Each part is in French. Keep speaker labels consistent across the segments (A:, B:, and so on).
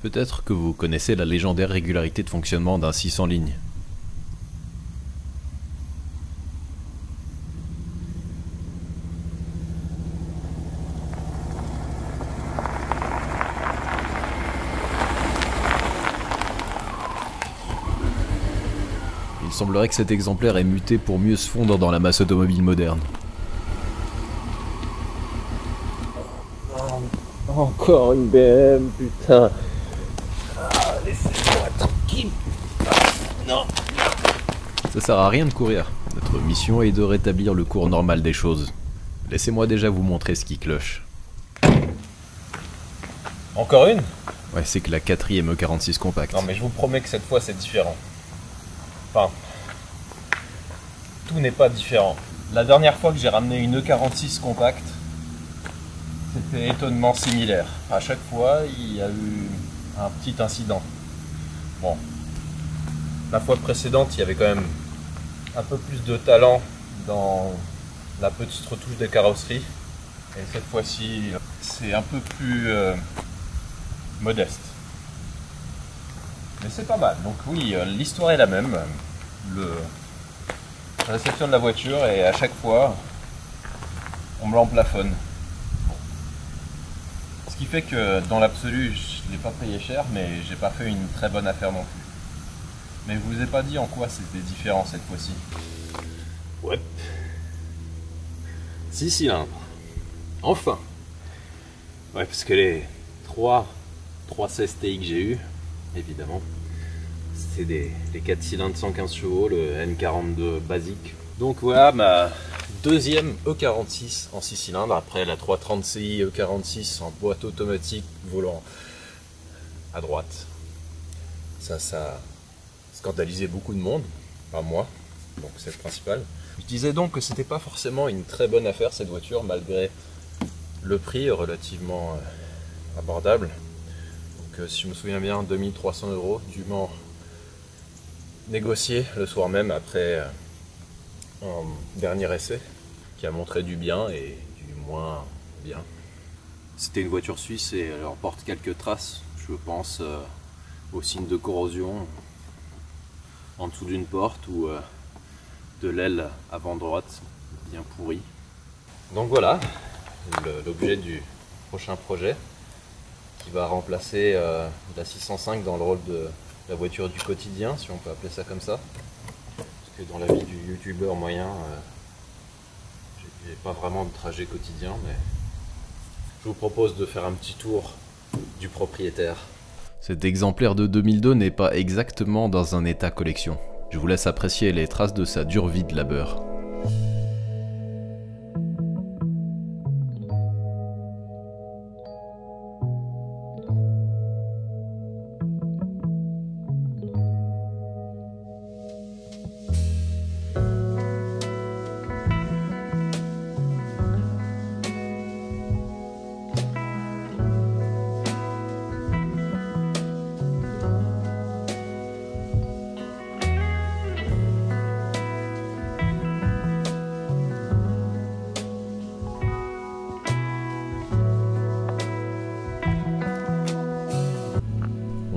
A: Peut-être que vous connaissez la légendaire régularité de fonctionnement d'un 600 lignes. Il semblerait que cet exemplaire ait muté pour mieux se fondre dans la masse automobile moderne.
B: Encore une BM, putain. Ah, laissez-moi tranquille. Non.
A: Ça sert à rien de courir. Notre mission est de rétablir le cours normal des choses. Laissez-moi déjà vous montrer ce qui cloche.
B: Encore une?
A: Ouais, c'est que la 4ème E46 compacte.
B: Non mais je vous promets que cette fois c'est différent. Enfin, tout n'est pas différent. La dernière fois que j'ai ramené une E46 compacte, c'était étonnamment similaire. À chaque fois, il y a eu un petit incident. Bon, la fois précédente, il y avait quand même un peu plus de talent dans la petite retouche des carrosseries. Et cette fois-ci, c'est un peu plus modeste. Mais c'est pas mal. Donc oui, l'histoire est la même. La réception de la voiture, et à chaque fois, on me l'emplafonne. Ce qui fait que dans l'absolu, je ne l'ai pas payé cher, mais j'ai pas fait une très bonne affaire non plus. Mais je vous ai pas dit en quoi c'était différent cette fois-ci.
C: Ouais. 6 cylindres. Enfin. Ouais, parce que les 316 TI que j'ai eu, évidemment, c'était les 4 cylindres 115 chevaux, le N42 basique. Donc voilà ma deuxième E46 en 6 cylindres, après la 330 CI E46 en boîte automatique, volant à droite. Ça a scandalisé beaucoup de monde, pas moi, donc c'est le principal. Je disais donc que c'était pas forcément une très bonne affaire cette voiture, malgré le prix relativement abordable. Donc si je me souviens bien, 2300 €, dûment négocié le soir même après un dernier essai qui a montré du bien et du moins bien. C'était une voiture suisse et elle emporte quelques traces, je pense, aux signes de corrosion en dessous d'une porte ou de l'aile avant droite bien pourrie. Donc voilà l'objet du prochain projet qui va remplacer la 605 dans le rôle de la voiture du quotidien, si on peut appeler ça comme ça. Parce que dans la vie du youtubeur moyen, j'ai pas vraiment de trajet quotidien, mais je vous propose de faire un petit tour du propriétaire.
A: Cet exemplaire de 2002 n'est pas exactement dans un état collection. Je vous laisse apprécier les traces de sa dure vie de labeur.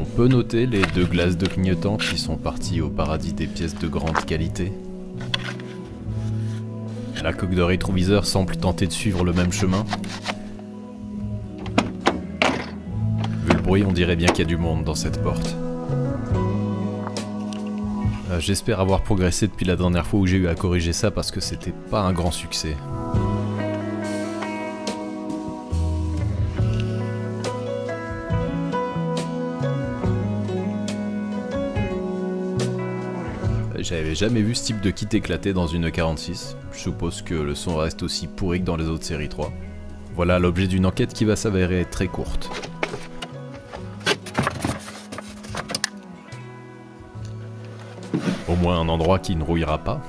A: On peut noter les 2 glaces de clignotants qui sont partis au paradis des pièces de grande qualité. La coque de rétroviseur semble tenter de suivre le même chemin. Vu le bruit, on dirait bien qu'il y a du monde dans cette porte. J'espère avoir progressé depuis la dernière fois où j'ai eu à corriger ça parce que c'était pas un grand succès. J'avais jamais vu ce type de kit éclater dans une E46. Je suppose que le son reste aussi pourri que dans les autres séries 3. Voilà l'objet d'une enquête qui va s'avérer très courte. Au moins un endroit qui ne rouillera pas.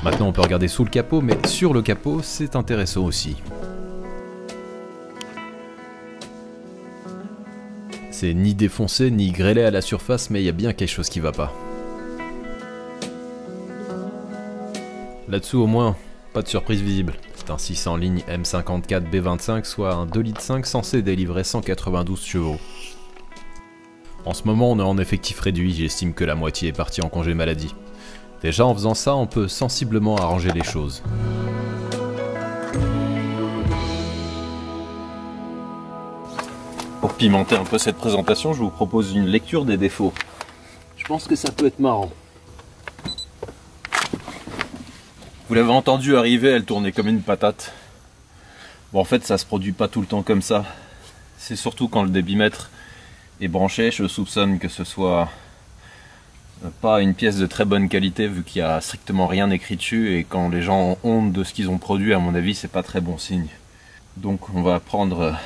A: Maintenant on peut regarder sous le capot, mais sur le capot c'est intéressant aussi. C'est ni défoncé ni grêlé à la surface, mais il y a bien quelque chose qui va pas. Là-dessous au moins, pas de surprise visible. C'est un 600 lignes M54 B25, soit un 2,5 litres censé délivrer 192 chevaux. En ce moment, on est en effectif réduit, j'estime que la moitié est partie en congé maladie. Déjà en faisant ça, on peut sensiblement arranger les choses.
C: Pour pimenter un peu cette présentation, je vous propose une lecture des défauts. Je pense que ça peut être marrant. Vous l'avez entendu arriver, elle tournait comme une patate. Bon, en fait, ça se produit pas tout le temps comme ça. C'est surtout quand le débitmètre est branché, je soupçonne que ce soit pas une pièce de très bonne qualité vu qu'il n'y a strictement rien écrit dessus, et quand les gens ont honte de ce qu'ils ont produit, à mon avis, c'est pas très bon signe. Donc on va prendre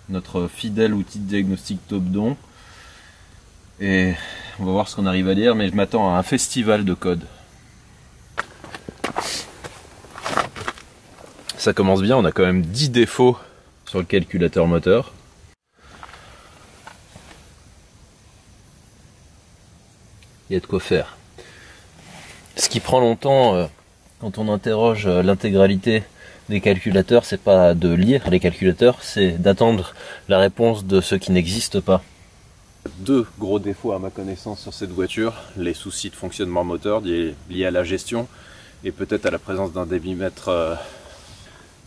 C: notre fidèle outil de diagnostic Topdon et on va voir ce qu'on arrive à lire, mais je m'attends à un festival de code. Ça commence bien, on a quand même 10 défauts sur le calculateur moteur. Il y a de quoi faire. Ce qui prend longtemps quand on interroge l'intégralité des calculateurs, c'est pas de lire les calculateurs, c'est d'attendre la réponse de ceux qui n'existent pas. Deux gros défauts à ma connaissance sur cette voiture: les soucis de fonctionnement moteur liés à la gestion et peut-être à la présence d'un débitmètre.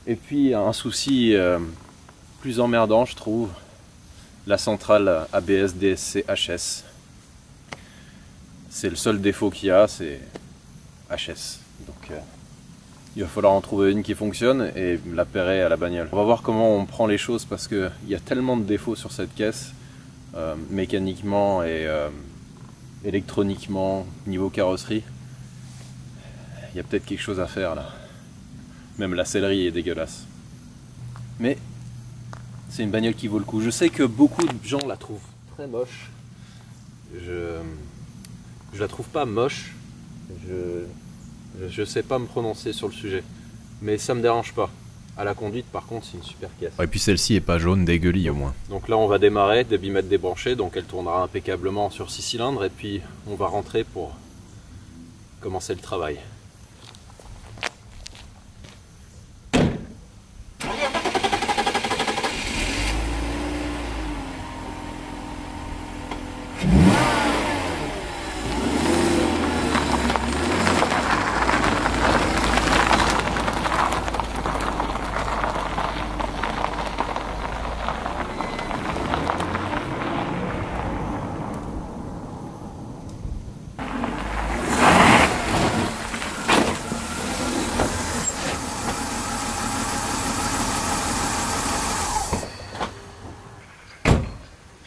C: Et puis un souci plus emmerdant, je trouve, la centrale ABS DSC HS. C'est le seul défaut qu'il y a, c'est HS. Donc il va falloir en trouver une qui fonctionne et la pairer à la bagnole. On va voir comment on prend les choses parce qu'il y a tellement de défauts sur cette caisse, mécaniquement et électroniquement, niveau carrosserie. Il y a peut-être quelque chose à faire là. Même la sellerie est dégueulasse. Mais c'est une bagnole qui vaut le coup. Je sais que beaucoup de gens la trouvent très moche. Je la trouve pas moche, je sais pas me prononcer sur le sujet, mais ça me dérange pas. À la conduite par contre c'est une super caisse.
A: Et puis celle-ci est pas jaune dégueulie au moins.
C: Donc là on va démarrer, débitmètre débranché, donc elle tournera impeccablement sur 6 cylindres et puis on va rentrer pour commencer le travail.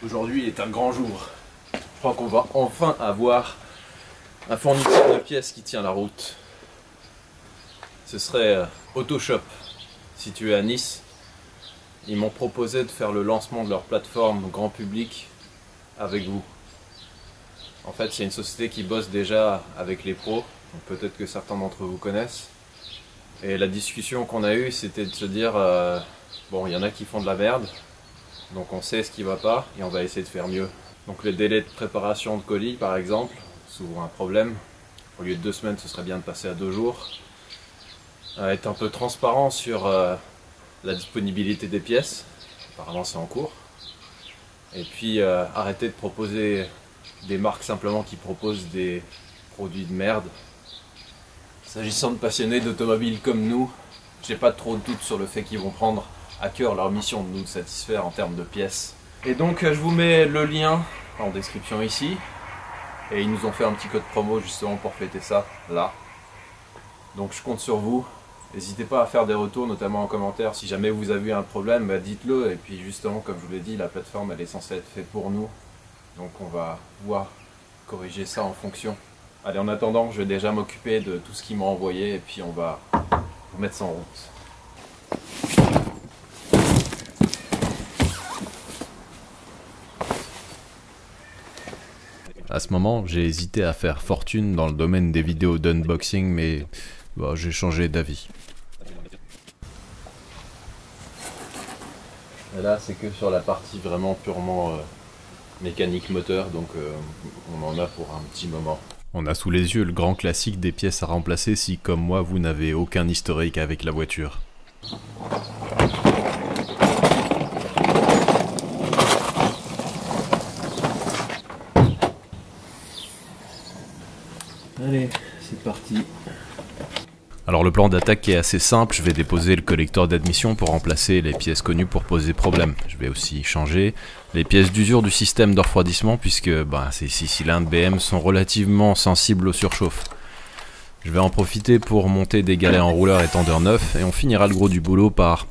C: Aujourd'hui est un grand jour. Je crois qu'on va enfin avoir un fournisseur de pièces qui tient la route. Ce serait Autoshop, situé à Nice. Ils m'ont proposé de faire le lancement de leur plateforme grand public avec vous. En fait, c'est une société qui bosse déjà avec les pros, donc peut-être que certains d'entre vous connaissent. Et la discussion qu'on a eue, c'était de se dire, bon, il y en a qui font de la merde, donc on sait ce qui va pas et on va essayer de faire mieux. Donc les délais de préparation de colis par exemple, souvent un problème. Au lieu de 2 semaines, ce serait bien de passer à 2 jours. Être un peu transparent sur la disponibilité des pièces, apparemment c'est en cours. Et puis arrêter de proposer des marques simplement qui proposent des produits de merde. S'agissant de passionnés d'automobile comme nous, j'ai pas trop de doute sur le fait qu'ils vont prendre à cœur leur mission de nous satisfaire en termes de pièces. Et donc je vous mets le lien en description ici. Et ils nous ont fait un petit code promo justement pour fêter ça, là. Donc je compte sur vous. N'hésitez pas à faire des retours, notamment en commentaire. Si jamais vous avez un problème, bah dites-le. Et puis justement, comme je vous l'ai dit, la plateforme elle est censée être faite pour nous. Donc on va pouvoir corriger ça en fonction. Allez, en attendant, je vais déjà m'occuper de tout ce qu'ils m'ont envoyé. Et puis on va vous mettre ça en route.
A: À ce moment, j'ai hésité à faire fortune dans le domaine des vidéos d'unboxing, mais bah, j'ai changé d'avis.
C: Et là, c'est que sur la partie vraiment purement mécanique moteur, donc on en a pour un petit moment.
A: On a sous les yeux le grand classique des pièces à remplacer si, comme moi, vous n'avez aucun historique avec la voiture.
B: Allez, c'est parti.
A: Alors le plan d'attaque est assez simple, je vais déposer le collecteur d'admission pour remplacer les pièces connues pour poser problème. Je vais aussi changer les pièces d'usure du système de refroidissement puisque ces 6 cylindres BM sont relativement sensibles aux surchauffes. Je vais en profiter pour monter des galets en rouleur et tendeur neuf et on finira le gros du boulot par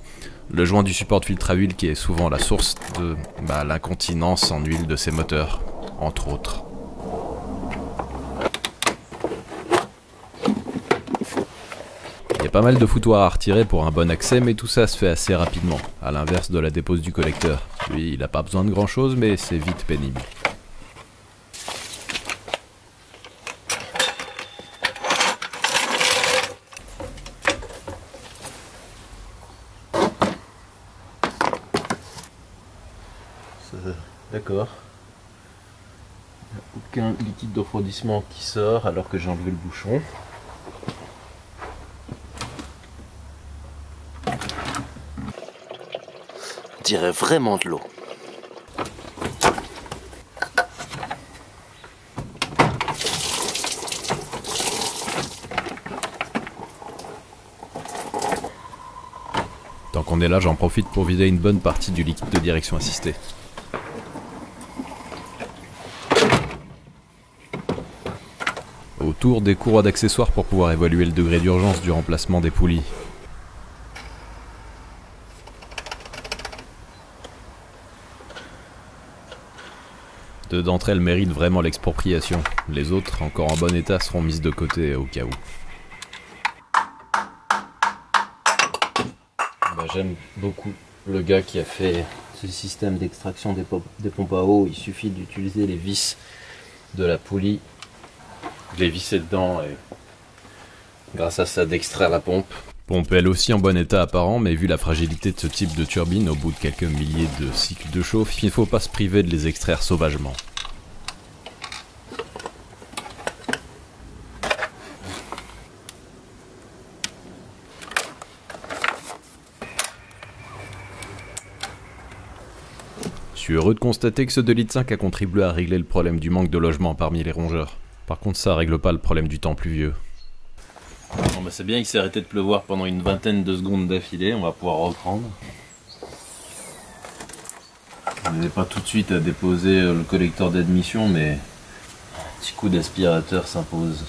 A: le joint du support de filtre à huile qui est souvent la source de l'incontinence en huile de ces moteurs, entre autres. Il y a pas mal de foutoirs à retirer pour un bon accès, mais tout ça se fait assez rapidement, à l'inverse de la dépose du collecteur. Lui, il n'a pas besoin de grand chose, mais c'est vite pénible.
C: D'accord. Il n'y a aucun liquide de refroidissement qui sort alors que j'ai enlevé le bouchon. On dirait vraiment de l'eau.
A: Tant qu'on est là, j'en profite pour vider une bonne partie du liquide de direction assistée. Autour des courroies d'accessoires pour pouvoir évaluer le degré d'urgence du remplacement des poulies. Deux d'entre elles méritent vraiment l'expropriation. Les autres, encore en bon état, seront mises de côté au cas où.
C: J'aime beaucoup le gars qui a fait ce système d'extraction des pompes à eau. Il suffit d'utiliser les vis de la poulie, de les visser dedans et grâce à ça d'extraire la pompe.
A: Pompe elle aussi en bon état apparent, mais vu la fragilité de ce type de turbine, au bout de quelques milliers de cycles de chauffe, il ne faut pas se priver de les extraire sauvagement. Je suis heureux de constater que ce 2,5 litres a contribué à régler le problème du manque de logement parmi les rongeurs. Par contre, ça règle pas le problème du temps pluvieux.
C: Bon c'est bien, il s'est arrêté de pleuvoir pendant une vingtaine de secondes d'affilée, on va pouvoir reprendre. On n'est pas tout de suite à déposer le collecteur d'admission, mais un petit coup d'aspirateur s'impose.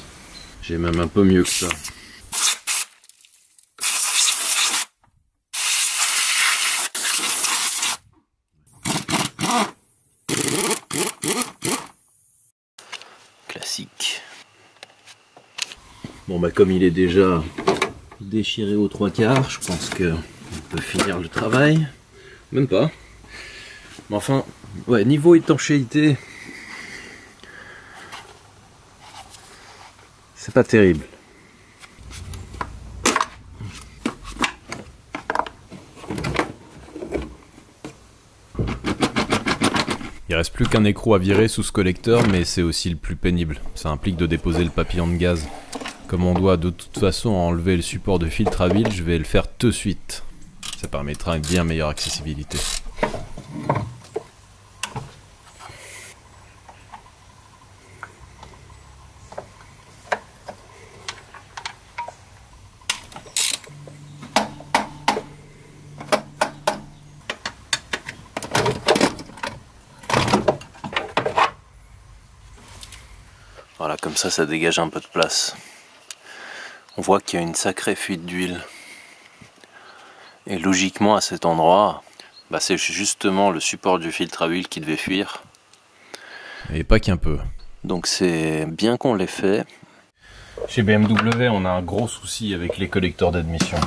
C: J'ai même un peu mieux que ça. Classique. Bon comme il est déjà déchiré aux 3/4, je pense que on peut finir le travail. Même pas. Mais enfin, ouais, niveau étanchéité, c'est pas terrible.
A: Il reste plus qu'un écrou à virer sous ce collecteur, mais c'est aussi le plus pénible. Ça implique de déposer le papillon de gaz. Comme on doit de toute façon enlever le support de filtre à huile, je vais le faire tout de suite. Ça permettra une bien meilleure accessibilité.
C: Voilà, comme ça dégage un peu de place. On voit qu'il y a une sacrée fuite d'huile. Et logiquement, à cet endroit, c'est justement le support du filtre à huile qui devait fuir.
A: Et pas qu'un peu.
C: Donc c'est bien qu'on l'ait fait.
B: Chez BMW, on a un gros souci avec les collecteurs d'admission.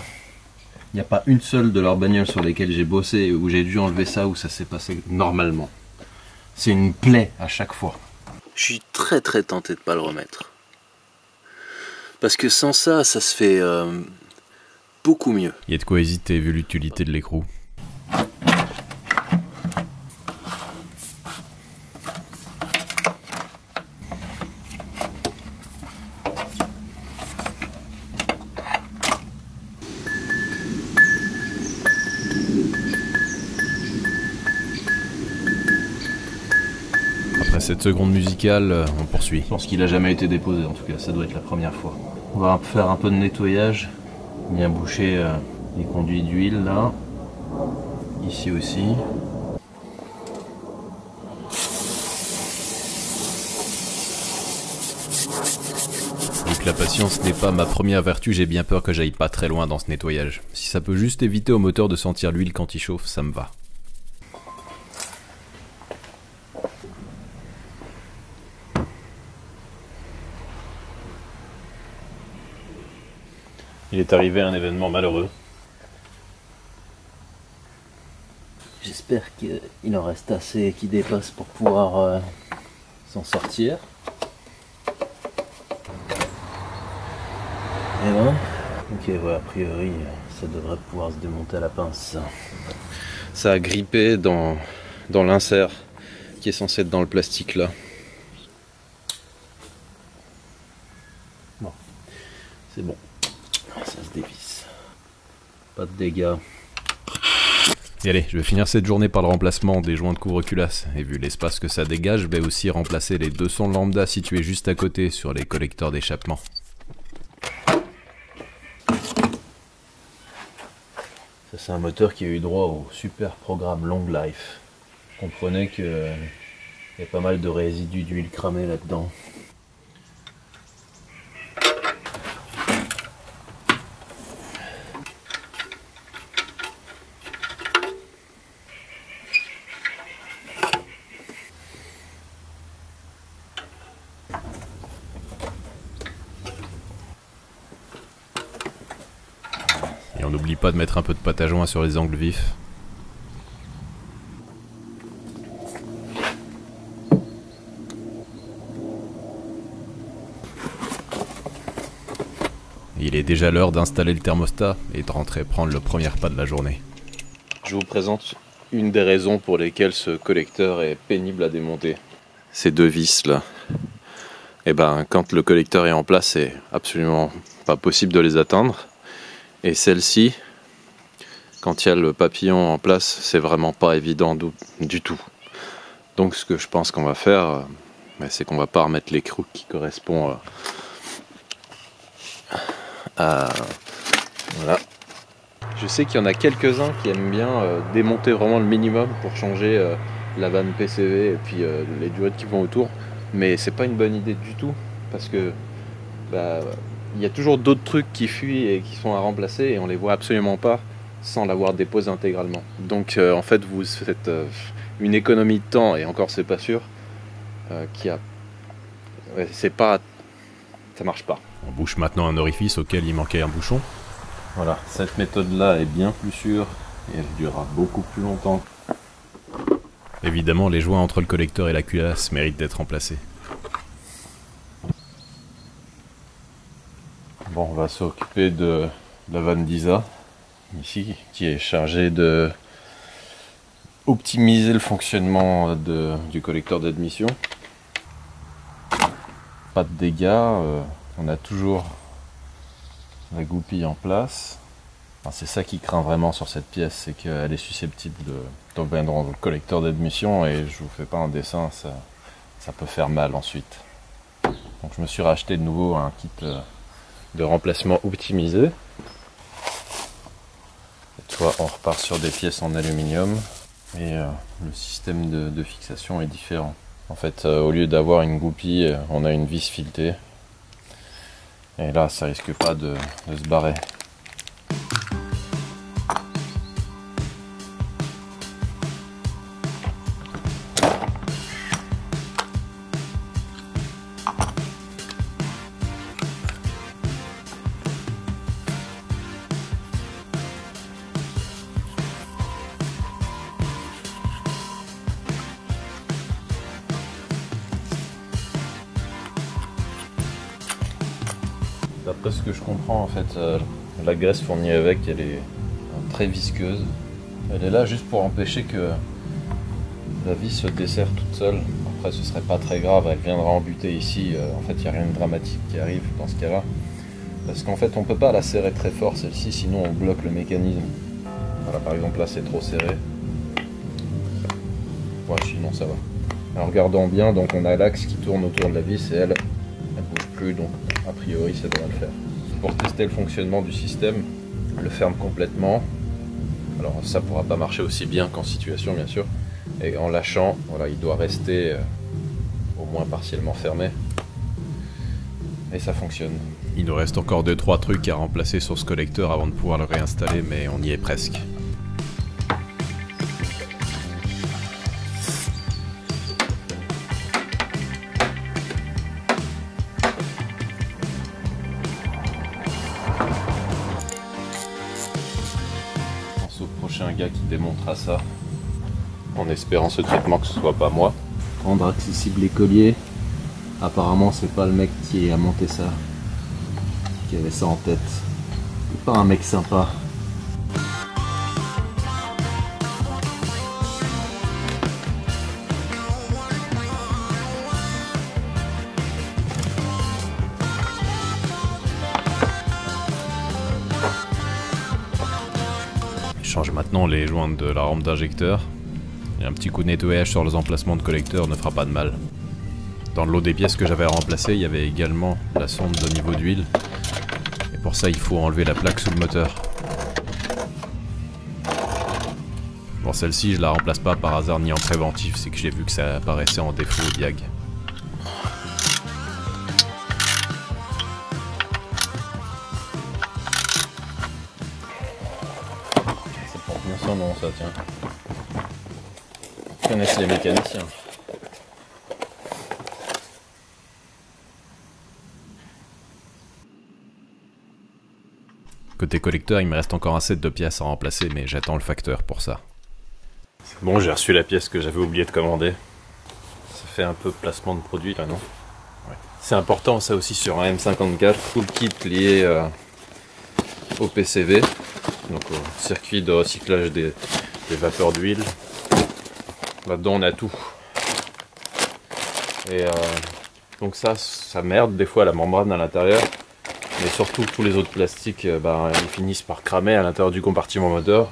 B: Il n'y a pas une seule de leurs bagnoles sur lesquelles j'ai bossé où j'ai dû enlever ça, où ça s'est passé normalement. C'est une plaie à chaque fois.
C: Je suis très tenté de pas le remettre. Parce que sans ça, ça se fait beaucoup mieux.
A: Il y a de quoi hésiter vu l'utilité de l'écrou. Après cette seconde musicale, on poursuit.
C: Je pense qu'il a jamais été déposé, en tout cas, ça doit être la première fois. On va faire un peu de nettoyage, bien boucher les conduits d'huile là, ici aussi.
A: Vu que la patience n'est pas ma première vertu, j'ai bien peur que j'aille pas très loin dans ce nettoyage. Si ça peut juste éviter au moteur de sentir l'huile quand il chauffe, ça me va.
C: Il est arrivé un événement malheureux.
B: J'espère qu'il en reste assez qui dépasse pour pouvoir s'en sortir. Et ben, ok, ouais, a priori, ça devrait pouvoir se démonter à la pince.
C: Ça a grippé dans l'insert qui est censé être dans le plastique là. Bon, c'est bon. Ça se dévisse. Pas de dégâts.
A: Et allez, je vais finir cette journée par le remplacement des joints de couvre-culasse. Et vu l'espace que ça dégage, je vais aussi remplacer les 200 lambda situés juste à côté sur les collecteurs d'échappement.
C: Ça, c'est un moteur qui a eu droit au super programme Long Life. Comprenez qu'il y a pas mal de résidus d'huile cramée là-dedans.
A: Et on n'oublie pas de mettre un peu de pâte à joint sur les angles vifs. Il est déjà l'heure d'installer le thermostat et de rentrer prendre le premier repas de la journée.
C: Je vous présente une des raisons pour lesquelles ce collecteur est pénible à démonter. Ces deux vis là. Et ben, quand le collecteur est en place, c'est absolument pas possible de les atteindre. Et celle-ci, quand il y a le papillon en place, c'est vraiment pas évident du tout. Donc ce que je pense qu'on va faire, c'est qu'on va pas remettre l'écrou qui correspond à... Voilà. Je sais qu'il y en a quelques-uns qui aiment bien démonter vraiment le minimum pour changer la vanne PCV et puis les diodes qui vont autour. Mais c'est pas une bonne idée du tout parce que il y a toujours d'autres trucs qui fuient et qui sont à remplacer et on les voit absolument pas sans l'avoir déposé intégralement. Donc en fait vous faites une économie de temps et encore c'est pas sûr ça marche pas.
A: On bouche maintenant un orifice auquel il manquait un bouchon.
C: Voilà, cette méthode là est bien plus sûre et elle durera beaucoup plus longtemps.
A: Évidemment, les joints entre le collecteur et la culasse méritent d'être remplacés.
C: Bon, on va s'occuper de la vanne d'Isa, ici, qui est chargée de optimiser le fonctionnement du collecteur d'admission. Pas de dégâts, on a toujours la goupille en place. Enfin, c'est ça qui craint vraiment sur cette pièce, c'est qu'elle est susceptible de tomber dans le collecteur d'admission et je vous fais pas un dessin, ça peut faire mal ensuite. Donc je me suis racheté de nouveau un kit de remplacement optimisé. Cette fois on repart sur des pièces en aluminium et le système de fixation est différent. En fait au lieu d'avoir une goupille, on a une vis filetée et là ça risque pas de se barrer. D'après ce que je comprends, en fait, la graisse fournie avec, elle est très visqueuse. Elle est là juste pour empêcher que la vis se desserre toute seule. Après, ce serait pas très grave, elle viendra embuter ici. En fait, il n'y a rien de dramatique qui arrive dans ce cas-là. Parce qu'en fait, on peut pas la serrer très fort, celle-ci, sinon on bloque le mécanisme. Voilà, par exemple, là, c'est trop serré. Ouais, sinon ça va.
B: En regardant bien, donc on a l'axe qui tourne autour de la vis et elle bouge plus, donc a priori ça devrait le faire. Pour tester le fonctionnement du système, je le ferme complètement. Alors ça pourra pas marcher aussi bien qu'en situation bien sûr. Et en lâchant, voilà, il doit rester au moins partiellement fermé. Et ça fonctionne.
A: Il nous reste encore 2-3 trucs à remplacer sur ce collecteur avant de pouvoir le réinstaller, mais on y est presque.
B: Je pense au prochain gars qui démontera ça, en espérant secrètement que ce soit pas moi. Rendre accessible les colliers. Apparemment c'est pas le mec qui a monté ça, qui avait ça en tête. C'est pas un mec sympa.
A: Je change maintenant les jointes de la rampe d'injecteur. Et un petit coup de nettoyage sur les emplacements de collecteur ne fera pas de mal. Dans le lot des pièces que j'avais à remplacer, il y avait également la sonde de niveau d'huile. Et pour ça, il faut enlever la plaque sous le moteur. Bon, celle-ci, je la remplace pas par hasard ni en préventif, c'est que j'ai vu que ça apparaissait en défaut au diag.
B: Ça porte bien son nom ça, tiens. Ils connaissent les mécaniciens.
A: Côté collecteur, il me reste encore un set de pièces à remplacer, mais j'attends le facteur pour ça.
C: Bon, j'ai reçu la pièce que j'avais oublié de commander. Ça fait un peu placement de produit là, non? Ouais. C'est important ça aussi sur un M54, tout le kit lié au PCV, donc au circuit de recyclage des vapeurs d'huile. Là-dedans on a tout. Et donc ça merde des fois la membrane à l'intérieur. Mais surtout tous les autres plastiques, ils finissent par cramer à l'intérieur du compartiment moteur.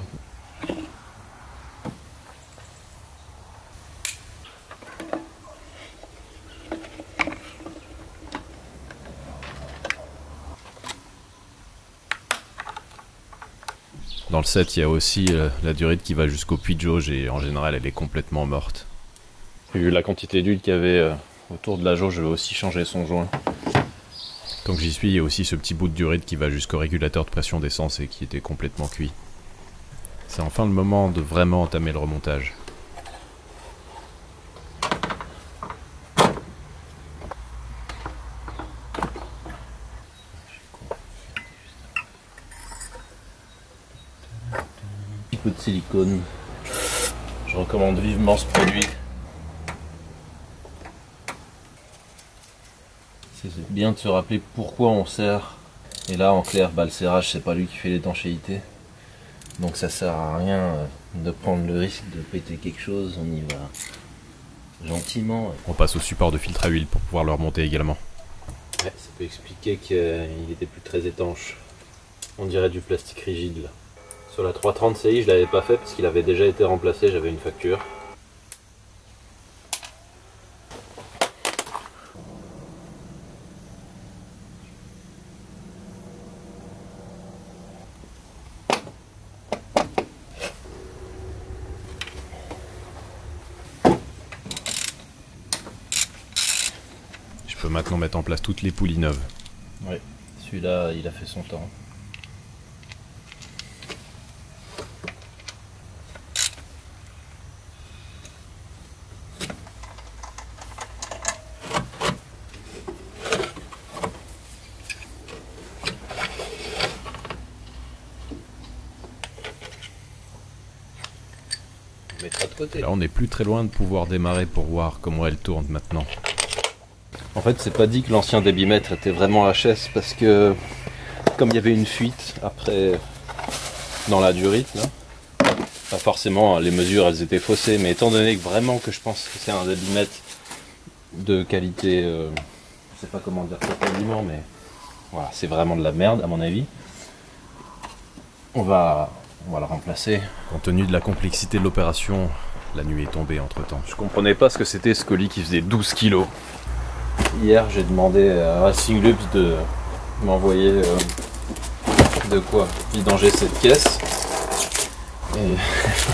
A: Dans le set, il y a aussi la durite qui va jusqu'au puits de jauge et en général, elle est complètement morte.
B: Vu la quantité d'huile qu'il y avait autour de la jauge, je vais aussi changer son joint.
A: Tant que j'y suis, il y a aussi ce petit bout de durite qui va jusqu'au régulateur de pression d'essence et qui était complètement cuit. C'est enfin le moment de vraiment entamer le remontage.
B: Un petit peu de silicone. Je recommande vivement ce produit. C'est bien de se rappeler pourquoi on serre. Et là en clair, le serrage c'est pas lui qui fait l'étanchéité. Donc ça sert à rien de prendre le risque de péter quelque chose, on y va gentiment.
A: On passe au support de filtre à huile pour pouvoir le remonter également.
C: Ouais, ça peut expliquer qu'il était plus très étanche. On dirait du plastique rigide là. Sur la 330 CI je l'avais pas fait parce qu'il avait déjà été remplacé, j'avais une facture.
A: Je peux maintenant mettre en place toutes les poulies neuves.
B: Oui, celui-là il a fait son temps. On mettra de côté.
A: Là, on n'est plus très loin de pouvoir démarrer pour voir comment elle tourne maintenant.
B: En fait, c'est pas dit que l'ancien débitmètre était vraiment HS parce que comme il y avait une fuite après dans la durite, là, pas forcément les mesures elles étaient faussées, mais étant donné que vraiment que je pense que c'est un débitmètre de qualité, je sais pas comment dire ça quasiment, mais voilà, c'est vraiment de la merde à mon avis. On va le remplacer.
A: Compte tenu de la complexité de l'opération, La nuit est tombée entre temps.
C: Je comprenais pas ce que c'était ce colis qui faisait 12 kilos.
B: Hier, j'ai demandé à Racing Lubs de m'envoyer de quoi vidanger cette caisse. Et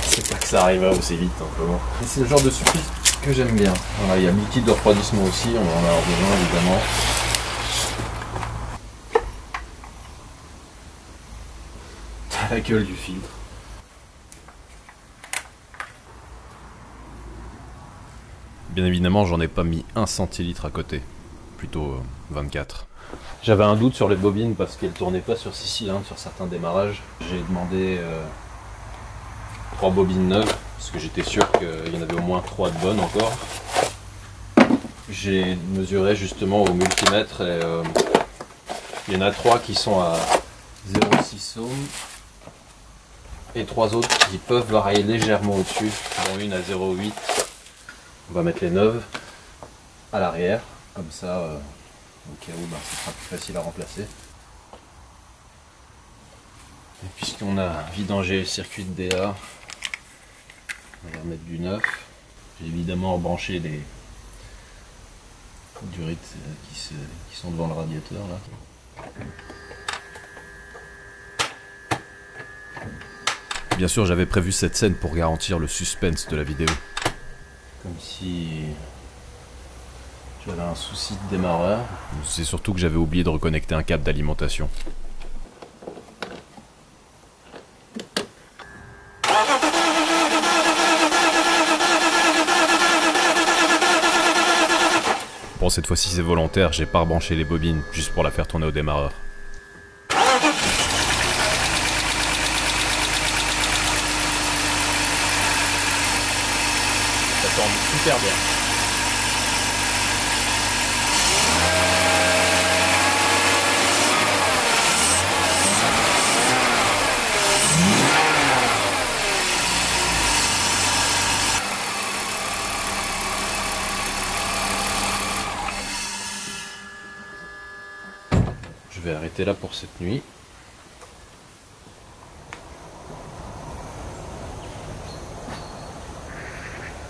B: c'est pas que ça arrivera aussi vite, simplement. C'est le genre de surprise que j'aime bien. Voilà, il y a le liquide de refroidissement aussi, on en a besoin évidemment. T'as la gueule du filtre.
A: Bien évidemment, j'en ai pas mis 1 centilitre à côté. Plutôt 24.
B: J'avais un doute sur les bobines parce qu'elles tournaient pas sur 6 cylindres sur certains démarrages. J'ai demandé 3 bobines neuves parce que j'étais sûr qu'il y en avait au moins 3 de bonnes encore. J'ai mesuré justement au multimètre et il y en a 3 qui sont à 0,6 ohms et 3 autres qui peuvent varier légèrement au-dessus, dont une à 0,8. On va mettre les neuves à l'arrière, comme ça, au cas où ce sera plus facile à remplacer. Et puisqu'on a vidangé le circuit de DA, on va remettre du neuf. J'ai évidemment rebranché les durites qui sont devant le radiateur là.
A: Bien sûr, j'avais prévu cette scène pour garantir le suspense de la vidéo.
B: Comme si j'avais un souci de démarreur.
A: C'est surtout que j'avais oublié de reconnecter un câble d'alimentation. Bon, cette fois-ci c'est volontaire, j'ai pas rebranché les bobines, juste pour la faire tourner au démarreur.
B: Ça tourne super bien. Je vais arrêter là pour cette nuit.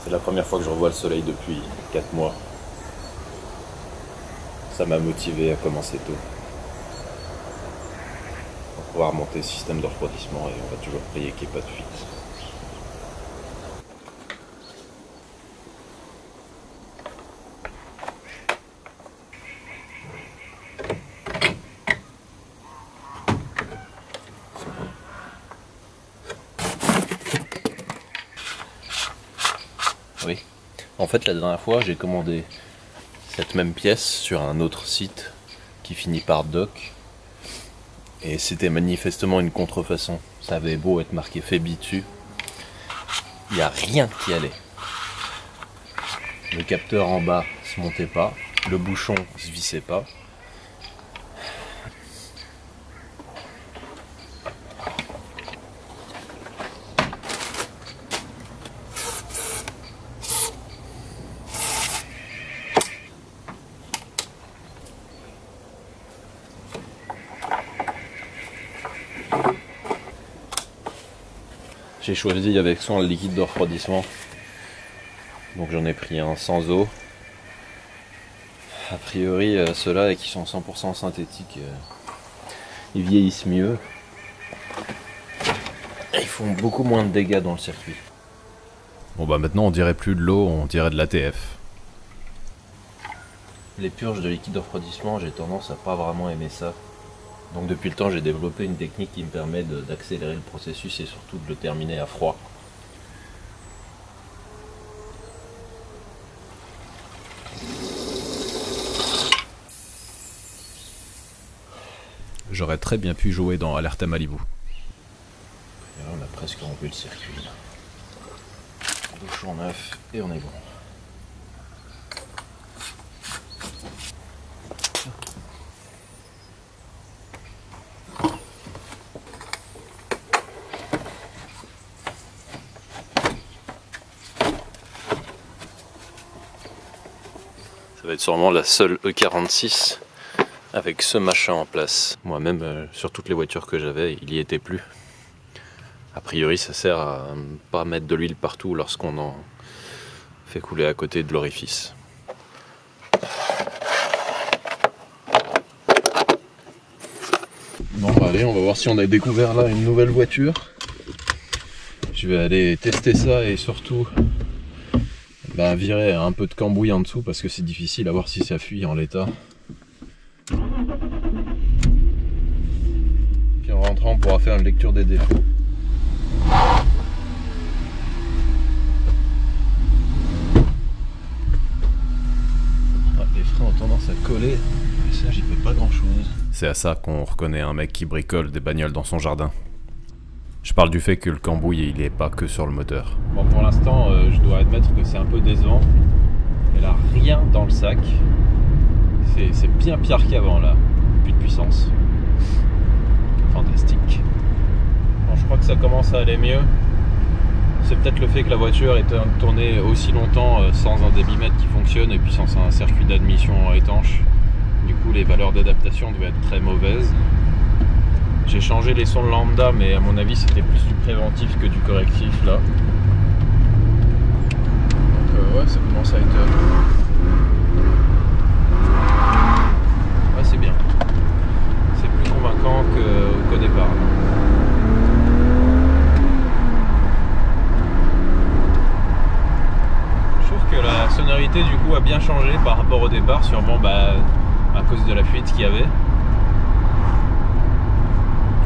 C: C'est la première fois que je revois le soleil depuis 4 mois. Ça m'a motivé à commencer tôt. On va pouvoir monter le système de refroidissement et on va toujours prier qu'il n'y ait pas de fuite.
B: Oui. En fait, la dernière fois, j'ai commandé cette même pièce sur un autre site qui finit par doc. Et c'était manifestement une contrefaçon. Ça avait beau être marqué Febi dessus. Il n'y a rien qui allait. Le capteur en bas se montait pas. Le bouchon se vissait pas. J'ai choisi avec soin le liquide de refroidissement. Donc j'en ai pris un sans eau. A priori, ceux-là qui sont 100% synthétiques, ils vieillissent mieux. Et ils font beaucoup moins de dégâts dans le circuit.
A: Bon bah maintenant on dirait plus de l'eau, on dirait de l'ATF.
B: Les purges de liquide de refroidissement, j'ai tendance à pas vraiment aimer ça. Donc depuis le temps, j'ai développé une technique qui me permet d'accélérer le processus et surtout de le terminer à froid.
A: J'aurais très bien pu jouer dans Alerta Malibu.
B: Et là, on a presque rempli le circuit. Bouchon neuf et on est bon. Ça va être sûrement la seule E46 avec ce machin en place. Moi-même, sur toutes les voitures que j'avais, il y était plus.
C: A priori, ça sert à ne pas mettre de l'huile partout lorsqu'on en fait couler à côté de l'orifice. Bon, allez, on va voir si on a découvert là une nouvelle voiture. Je vais aller tester ça et surtout virer un peu de cambouis en dessous parce que c'est difficile à voir si ça fuit en l'état. Puis en rentrant, on pourra faire une lecture des défauts. Les freins ont tendance à coller, mais ça j'y peux pas grand chose.
A: C'est à ça qu'on reconnaît un mec qui bricole des bagnoles dans son jardin. Je parle du fait que le cambouis il est pas que sur le moteur.
C: Bon, pour l'instant je dois admettre que c'est un peu décevant. Elle a rien dans le sac. C'est bien pire qu'avant là. Plus de puissance. Fantastique. Bon, je crois que ça commence à aller mieux. C'est peut-être le fait que la voiture est tournée aussi longtemps sans un débitmètre qui fonctionne et puis sans un circuit d'admission étanche. Du coup les valeurs d'adaptation devaient être très mauvaises. J'ai changé les sons de lambda mais à mon avis c'était plus du préventif que du correctif là. Donc ouais, ça commence à être... Ouais, c'est bien. C'est plus convaincant qu'au départ. Je trouve que la sonorité du coup a bien changé par rapport au départ, sûrement à cause de la fuite qu'il y avait.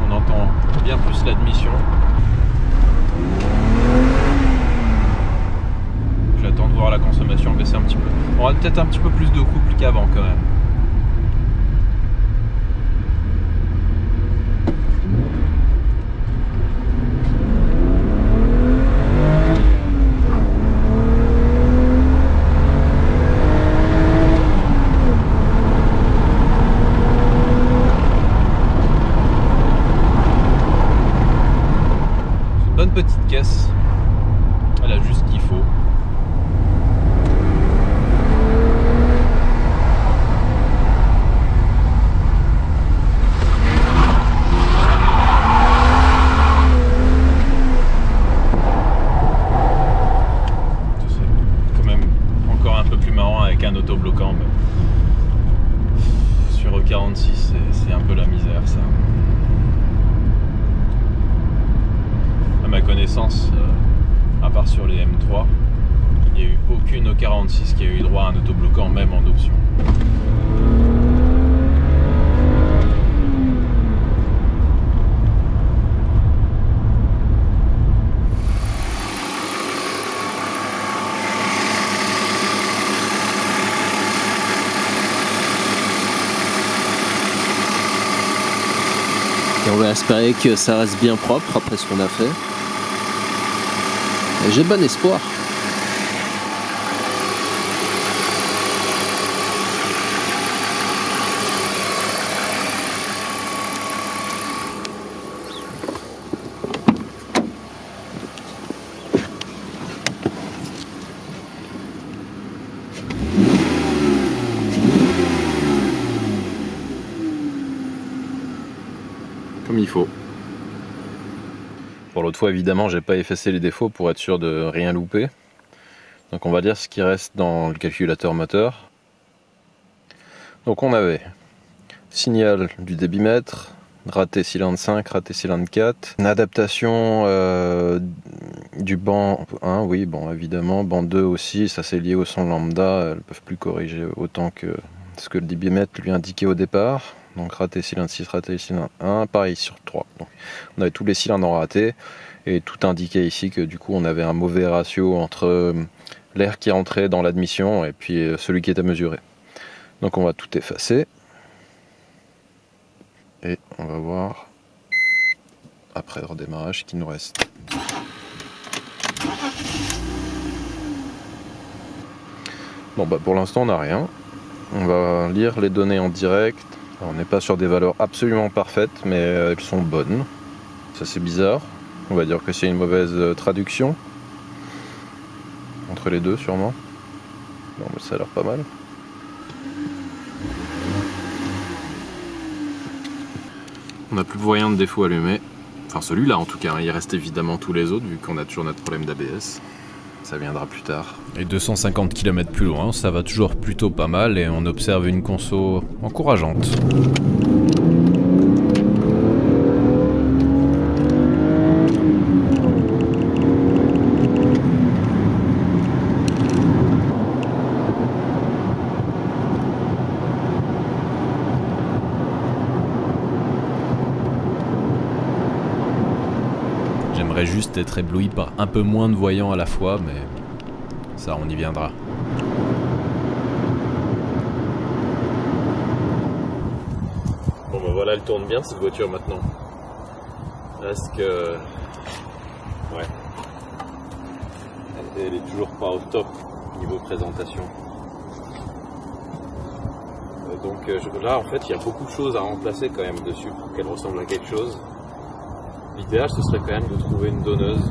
C: On entend bien plus l'admission. J'attends de voir la consommation baisser un petit peu. On aura peut-être un petit peu plus de couple qu'avant quand même. Bonne petite caisse, elle a juste ce qu'il faut. C'est quand même encore un peu plus marrant avec un autobloquant, mais sur E46 c'est un peu la misère ça. À ma connaissance, à part sur les M3, il n'y a eu aucune E46 qui a eu droit à un autobloquant, même en option.
D: Et on va espérer que ça reste bien propre après ce qu'on a fait. Et j'ai bon espoir.
C: Comme il faut. Pour l'autre fois, évidemment, j'ai pas effacé les défauts pour être sûr de rien louper. Donc on va dire ce qui reste dans le calculateur moteur. Donc on avait signal du débitmètre, raté cylindre 5, raté cylindre 4, une adaptation du banc 1, oui, bon évidemment, banc 2 aussi, ça c'est lié au son lambda, elles ne peuvent plus corriger autant que ce que le débitmètre lui indiquait au départ. Donc raté cylindre 6, raté cylindre 1, pareil sur 3. Donc, on avait tous les cylindres en raté et tout indiquait ici que du coup on avait un mauvais ratio entre l'air qui rentrait dans l'admission et puis celui qui était mesuré. Donc on va tout effacer et on va voir après le redémarrage ce qu'il nous reste. Bon pour l'instant on n'a rien. On va lire les données en direct. On n'est pas sur des valeurs absolument parfaites, mais elles sont bonnes. Ça c'est bizarre. On va dire que c'est une mauvaise traduction. Entre les deux sûrement. Non mais ça a l'air pas mal. On n'a plus de voyant de défaut allumé.
A: Enfin celui-là en tout cas, hein. Il reste évidemment tous les autres vu qu'on a toujours notre problème d'ABS. Ça viendra plus tard. Et 250 km plus loin, ça va toujours plutôt pas mal et on observe une conso encourageante. J'aimerais juste être ébloui par un peu moins de voyants à la fois, mais ça, on y viendra.
C: Bon ben voilà, elle tourne bien cette voiture maintenant. Est-ce que... Ouais. Elle est toujours pas au top niveau présentation. Donc là en fait il y a beaucoup de choses à remplacer quand même dessus pour qu'elle ressemble à quelque chose. L'idéal ce serait quand même de trouver une donneuse.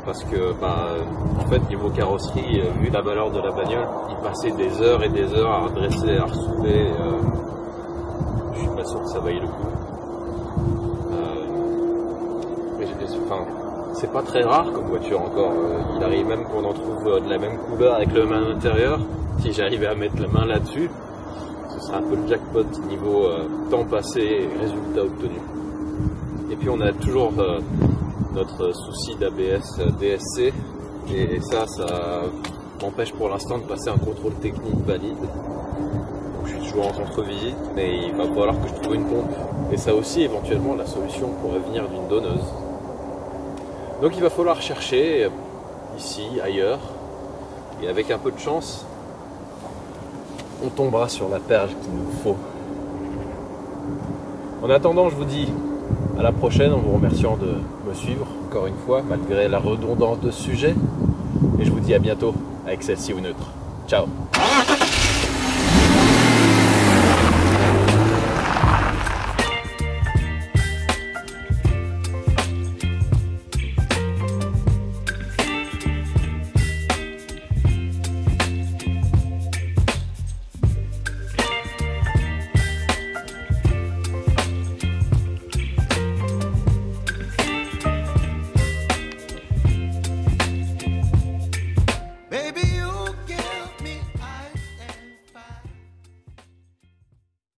C: Parce que en fait niveau carrosserie, vu la valeur de la bagnole, il passait des heures et des heures à redresser, à ressouder. Je suis pas sûr que ça vaille le coup. C'est pas très rare comme voiture encore. Il arrive même qu'on en trouve de la même couleur avec le même intérieur. Si j'arrivais à mettre la main là-dessus, ce serait un peu le jackpot niveau temps passé et résultat obtenu. Et puis on a toujours notre souci d'ABS DSC et ça m'empêche pour l'instant de passer un contrôle technique valide. Donc je suis toujours en contre-visite, mais il va falloir que je trouve une pompe. Et ça aussi éventuellement la solution pourrait venir d'une donneuse. Donc il va falloir chercher ici, ailleurs, et avec un peu de chance, on tombera sur la perle qu'il nous faut. En attendant, je vous dis à la prochaine en vous remerciant de me suivre encore une fois, malgré la redondance de ce sujet. Et je vous dis à bientôt avec celle-ci ou une autre. Ciao!